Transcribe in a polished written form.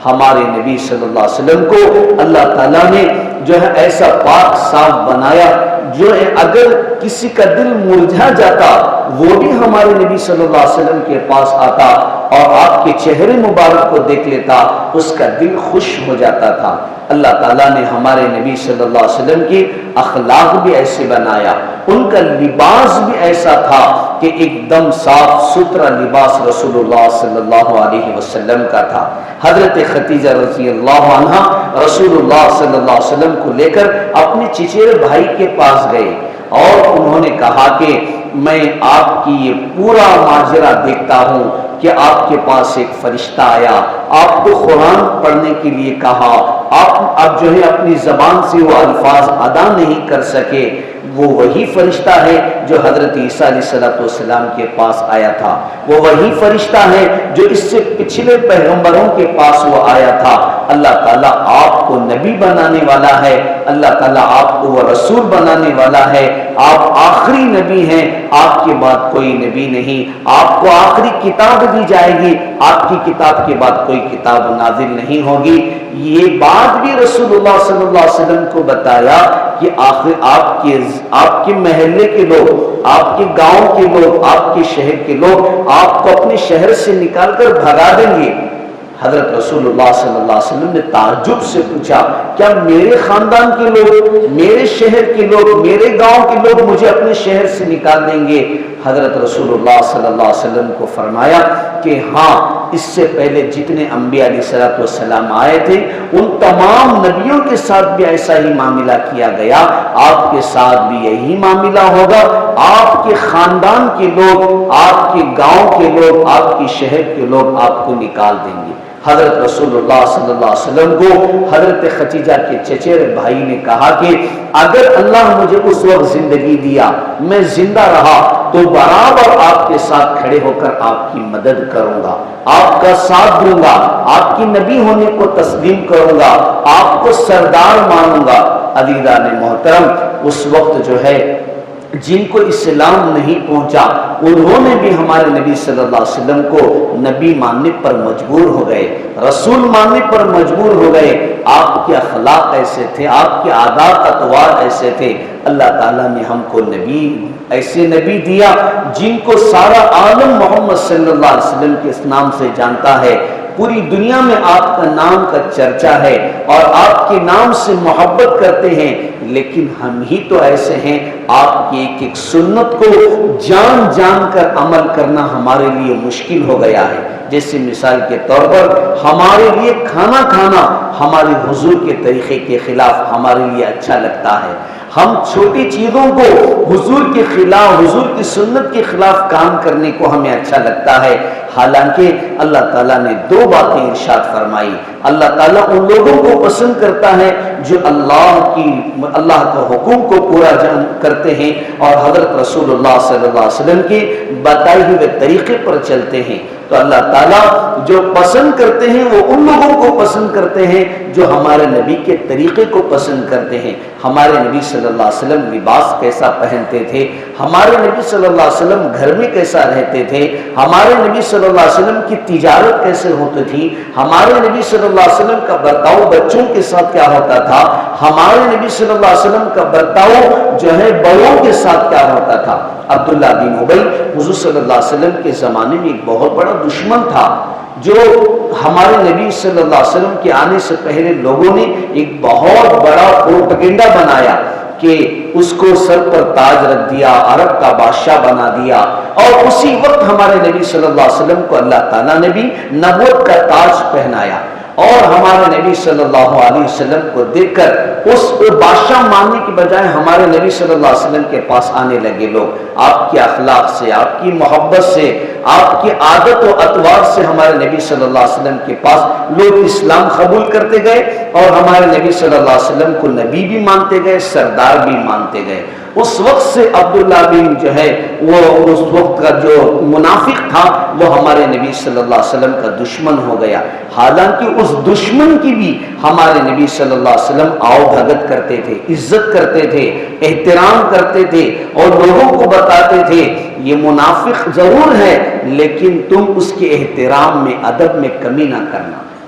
ہمارے نبی صلی اللہ علیہ وسلم کو اللہ تعالیٰ نے جو ہے ایسا پاک صاف بنایا جو ہے اگر کسی کا دل مرجھا جاتا وہ بھی ہمارے نبی صلی اللہ علیہ وسلم کے پاس آتا اور آپ کے چہرے مبارک کو دیکھ لیتا، اس کا دل خوش ہو جاتا تھا۔ اللہ تعالیٰ نے ہمارے نبی صلی اللہ علیہ وسلم کی اخلاق بھی ایسے بنایا، ان کا لباس بھی ایسا تھا کہ ایک دم صاف ستھرا لباس رسول اللہ صلی اللہ علیہ وسلم کا تھا۔ حضرت خدیجہ رضی اللہ عنہا رسول اللہ صلی اللہ علیہ وسلم کو لے کر اپنے چچیرے بھائی کے پاس گئے اور انہوں نے کہا کہ میں آپ کی یہ پورا ماجرا دیکھتا ہوں کہ آپ کے پاس ایک فرشتہ آیا، آپ کو قرآن پڑھنے کے لیے کہا، آپ جو ہے اپنی زبان سے وہ الفاظ ادا نہیں کر سکے، وہ وہی فرشتہ ہے جو حضرت عیسیٰ علیہ السلام کے پاس آیا تھا، وہ وہی فرشتہ ہے جو اس سے پچھلے پیغمبروں کے پاس وہ آیا تھا۔ اللہ تعالیٰ آپ کو نبی بنانے والا ہے، اللہ تعالیٰ آپ کو وہ رسول بنانے والا ہے، آپ آخری نبی ہیں، آپ کے بعد کوئی نبی نہیں، آپ کو آخری کتاب دی جائے گی، آپ کی کتاب کے بعد کوئی کتاب نازل نہیں ہوگی۔ یہ بات بھی رسول اللہ صلی اللہ علیہ وسلم کو بتایا کہ آخر آپ کے محلے کے لوگ، آپ کے گاؤں کے لوگ، آپ کے شہر کے لوگ آپ کو اپنے شہر سے نکال کر بھگا دیں گے۔ حضرت رسول اللہ صلی اللہ علیہ وسلم نے تعجب سے پوچھا، کیا میرے خاندان کے لوگ، میرے شہر کے لوگ، میرے گاؤں کے لوگ مجھے اپنے شہر سے نکال دیں گے؟ حضرت رسول اللہ صلی اللہ علیہ وسلم کو فرمایا کہ ہاں، اس سے پہلے جتنے انبیاء علیہ السلام آئے تھے ان تمام نبیوں کے ساتھ بھی ایسا ہی معاملہ کیا گیا، آپ کے ساتھ بھی یہی معاملہ ہوگا، آپ کے خاندان کے لوگ، آپ کے گاؤں کے لوگ، آپ کے شہر کے لوگ آپ کو نکال دیں گے۔ حضرت رسول اللہ صلی اللہ علیہ وسلم کو حضرت خدیجہ کے چچیرے بھائی نے کہا کہ اگر اللہ مجھے اس وقت زندگی دیا، میں زندہ رہا تو برابر آپ کے ساتھ کھڑے ہو کر آپ کی مدد کروں گا، آپ کا ساتھ دوں گا، آپ کی نبی ہونے کو تسلیم کروں گا، آپ کو سردار مانوں گا۔ عزیزان محترم، اس وقت جو ہے جن کو اسلام نہیں پہنچا انہوں نے بھی ہمارے نبی صلی اللہ علیہ وسلم کو نبی ماننے پر مجبور ہو گئے، رسول ماننے پر مجبور ہو گئے۔ آپ کے اخلاق ایسے تھے، آپ کے عادات اطوار ایسے تھے، اللہ تعالیٰ نے ہم کو نبی ایسے نبی دیا جن کو سارا عالم محمد صلی اللہ علیہ وسلم کے اس نام سے جانتا ہے، پوری دنیا میں آپ کا نام کا چرچا ہے اور آپ کے نام سے محبت کرتے ہیں، لیکن ہم ہی تو ایسے ہیں، آپ کی ایک ایک سنت کو جان جان کر عمل کرنا ہمارے لیے مشکل ہو گیا ہے۔ جیسے مثال کے طور پر ہمارے لیے کھانا کھانا ہمارے حضور کے طریقے کے خلاف ہمارے لیے اچھا لگتا ہے، ہم چھوٹی چیزوں کو حضور کے خلاف، حضور کی سنت کے خلاف کام کرنے کو ہمیں اچھا لگتا ہے، حالانکہ اللہ تعالیٰ نے دو باتیں ارشاد فرمائی۔ اللہ تعالیٰ ان لوگوں کو پسند کرتا ہے جو اللہ کا حکم کو پورا کرتے ہیں اور حضرت رسول اللہ صلی اللہ علیہ وسلم کے بتائے ہوئے طریقے پر چلتے ہیں، تو اللہ تعالیٰ جو پسند کرتے ہیں وہ ان لوگوں کو پسند کرتے ہیں جو ہمارے نبی کے طریقے کو پسند کرتے ہیں۔ ہمارے نبی صلی اللہ علیہ وسلم لباس کیسا پہنتے تھے، ہمارے نبی صلی اللہ علیہ وسلم گھر میں کیسا رہتے تھے، ہمارے نبی صلی اللہ علیہ وسلم کی تجارت کیسے ہوتی تھی، ہمارے نبی صلی اللہ علیہ وسلم کا برتاؤ بچوں کے ساتھ کیا ہوتا تھا، ہمارے نبی صلی اللہ علیہ وسلم کا برتاؤ جو ہے بڑوں کے ساتھ کیا ہوتا تھا۔ عبداللہ بن ابی حضور صلی اللہ علیہ وسلم کے زمانے میں ایک بہت بڑا دشمن تھا، جو ہمارے نبی صلی اللہ علیہ وسلم کے آنے سے پہلے لوگوں نے ایک بہت بڑا پروپیگنڈا بنایا کہ اس کو سر پر تاج رکھ دیا، عرب کا بادشاہ بنا دیا، اور اسی وقت ہمارے نبی صلی اللہ علیہ وسلم کو اللہ تعالیٰ نے بھی نبوت کا تاج پہنایا، اور ہمارے نبی صلی اللہ علیہ وسلم کو دیکھ کر اس بادشاہ ماننے کی بجائے ہمارے نبی صلی اللہ علیہ وسلم کے پاس آنے لگے لوگ۔ آپ کے اخلاق سے، آپ کی محبت سے، آپ کی عادت و اطوار سے ہمارے نبی صلی اللہ علیہ وسلم کے پاس لوگ اسلام قبول کرتے گئے اور ہمارے نبی صلی اللہ علیہ وسلم کو نبی بھی مانتے گئے، سردار بھی مانتے گئے۔ اس وقت سے عبداللہ بن جو ہے وہ اس وقت کا جو منافق تھا وہ ہمارے نبی صلی اللہ علیہ وسلم کا دشمن ہو گیا، حالانکہ اس دشمن کی بھی ہمارے نبی صلی اللہ علیہ وسلم آؤ بھگت کرتے تھے، عزت کرتے تھے، احترام کرتے تھے، اور لوگوں کو بتاتے تھے یہ منافق ضرور ہے لیکن تم اس کے احترام میں، ادب میں کمی نہ کرنا۔